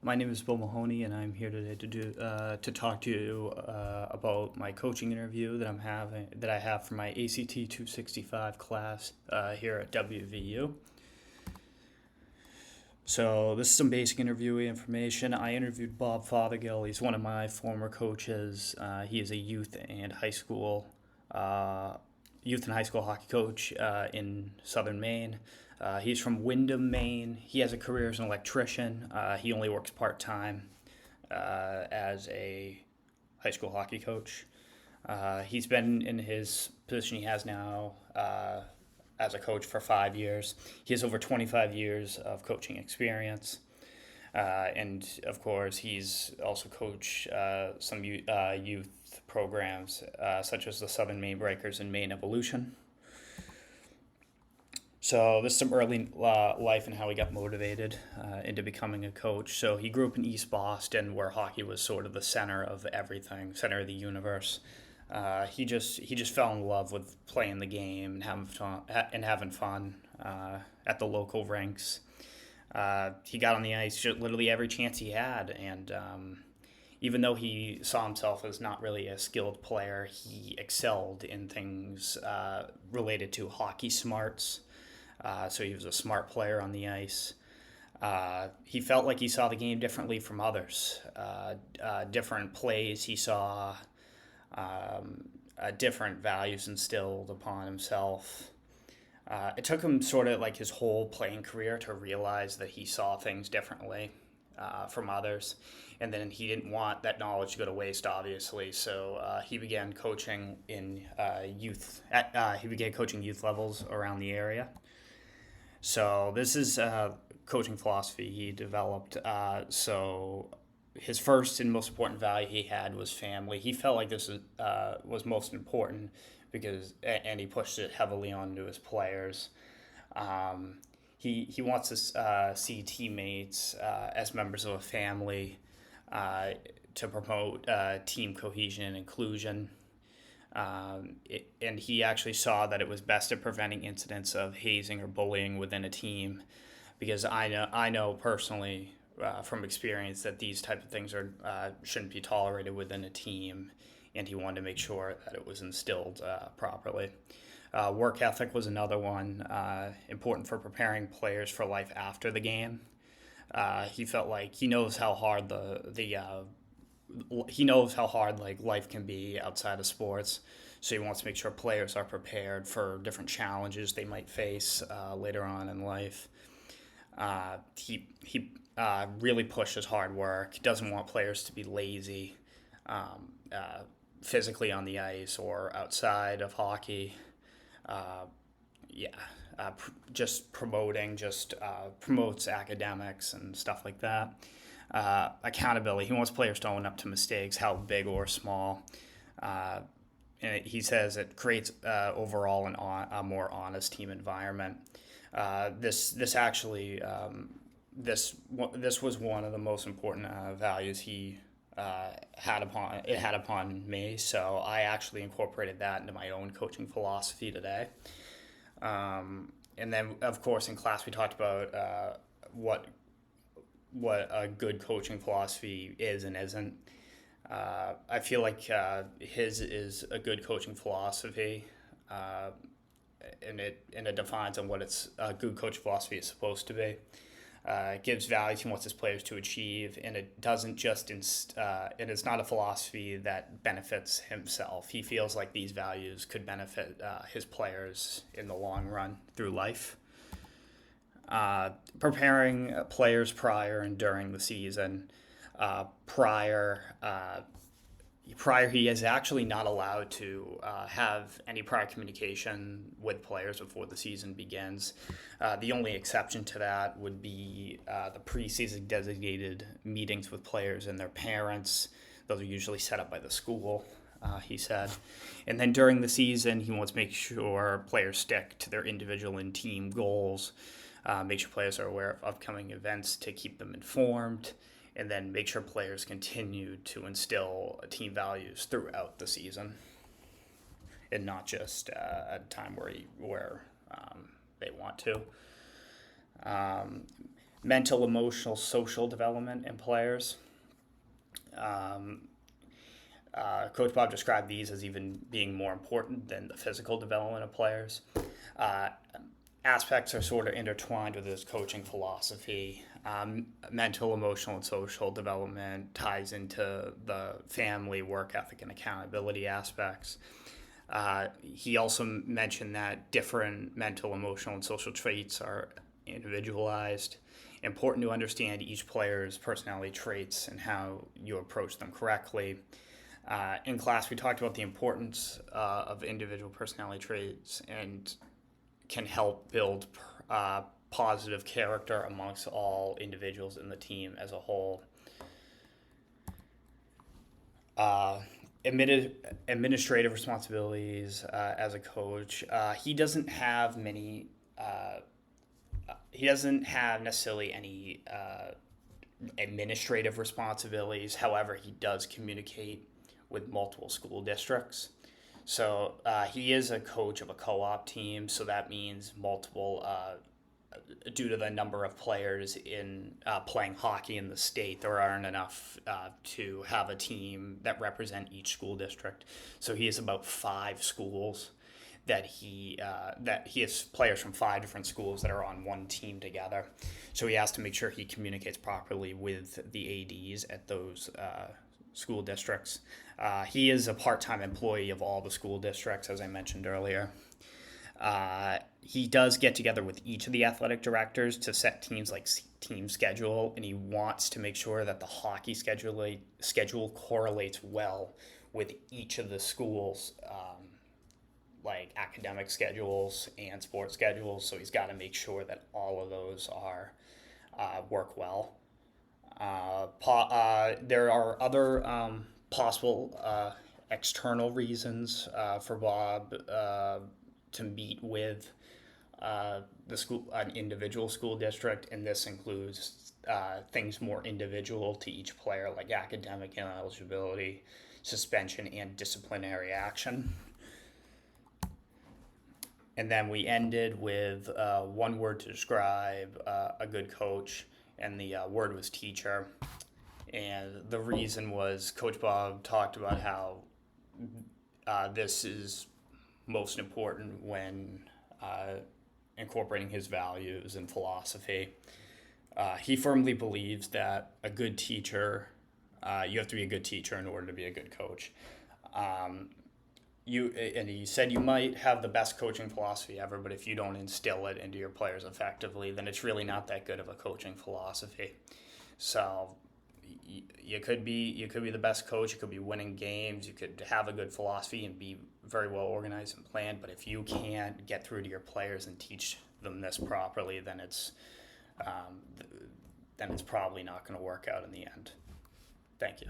My name is Bill Mahoney, and I'm here today to talk to you about my coaching interview that I have for my ACT 265 class here at WVU. So this is some basic interviewee information. I interviewed Bob Fothergill. He's one of my former coaches. He is a uh, youth and high school hockey coach in Southern Maine. He's from Windham, Maine. He has a career as an electrician. He only works part-time as a high school hockey coach. He's been in his position he has now as a coach for 5 years. He has over 25 years of coaching experience. And of course, he's also coached some youth programs such as the Southern Maine Breakers and Maine Evolution. So this is some early life and how he got motivated into becoming a coach. So he grew up in East Boston, where hockey was sort of the center of everything, center of the universe. He just fell in love with playing the game and having fun at the local rinks. He got on the ice just literally every chance he had, and even though he saw himself as not really a skilled player, he excelled in things related to hockey smarts. So he was a smart player on the ice. He felt like he saw the game differently from others. Different plays he saw, different values instilled upon himself. It took him sort of like his whole playing career to realize that he saw things differently from others. And then he didn't want that knowledge to go to waste, obviously. So he began coaching in he began coaching youth levels around the area. So this is coaching philosophy he developed. So his first and most important value he had was family. He felt like this was most important and he pushed it heavily onto his players. He wants to see teammates as members of a family to promote team cohesion and inclusion. And he actually saw that it was best at preventing incidents of hazing or bullying within a team, because I know personally from experience that these type of things shouldn't be tolerated within a team, and he wanted to make sure that it was instilled properly. Work ethic was another one, important for preparing players for life after the game. He felt like he knows how hard like life can be outside of sports, so he wants to make sure players are prepared for different challenges they might face later on in life. He really pushes hard work. He doesn't want players to be lazy physically on the ice or outside of hockey. Uh, yeah, just promotes academics and stuff like that. Accountability. He wants players to own up to mistakes, how big or small. And he says it creates overall a more honest team environment. This actually this was one of the most important values he had upon me. So I actually incorporated that into my own coaching philosophy today. And then, of course, in class we talked about what a good coaching philosophy is and isn't. I feel like his is a good coaching philosophy, and it defines on what a good coaching philosophy is supposed to be. It gives values he wants his players to achieve, and it doesn't just and it's not a philosophy that benefits himself. He feels like these values could benefit his players in the long run through life. Preparing players prior and during the season. Prior he is actually not allowed to have any prior communication with players before the season begins. The only exception to that would be the preseason designated meetings with players and their parents. Those are usually set up by the school, he said. And then during the season, he wants to make sure players stick to their individual and team goals, make sure players are aware of upcoming events to keep them informed, and then make sure players continue to instill team values throughout the season, and not just at a time where they want to. mental, emotional, social development in players. Um, Coach Bob described these as even being more important than the physical development of players. Uh, Aspects are sort of intertwined with his coaching philosophy. Mental, emotional, and social development ties into the family, work ethic, and accountability aspects. He also mentioned that different mental, emotional, and social traits are individualized. Important to understand each player's personality traits and how you approach them correctly. In class, we talked about the importance of individual personality traits and can help build positive character amongst all individuals in the team as a whole. Uh, Administrative responsibilities as a coach. He doesn't have many. He doesn't have necessarily any administrative responsibilities. However, he does communicate with multiple school districts. So he is a coach of a co-op team. So that means multiple. Due to the number of players in playing hockey in the state, there aren't enough to have a team that represent each school district. So he has about 5 schools that he has players from 5 different schools that are on one team together. So he has to make sure he communicates properly with the ADs at those school districts. He is a part-time employee of all the school districts, as I mentioned earlier. He does get together with each of the athletic directors to set teams like team schedule, and he wants to make sure that the hockey schedule correlates well with each of the schools, like academic schedules and sports schedules. So he's got to make sure that all of those are work well. There are other possible external reasons for Bob to meet with an individual school district, and this includes things more individual to each player, like academic ineligibility, suspension, and disciplinary action. And then we ended with one word to describe a good coach, and the word was teacher. And the reason was Coach Bob talked about how this is most important when incorporating his values and philosophy. He firmly believes that a good teacher, you have to be a good teacher in order to be a good coach. And he said you might have the best coaching philosophy ever, but if you don't instill it into your players effectively, then it's really not that good of a coaching philosophy. So you could be the best coach, you could be winning games, you could have a good philosophy and be very well organized and planned, but if you can't get through to your players and teach them this properly, then it's probably not going to work out in the end. Thank you.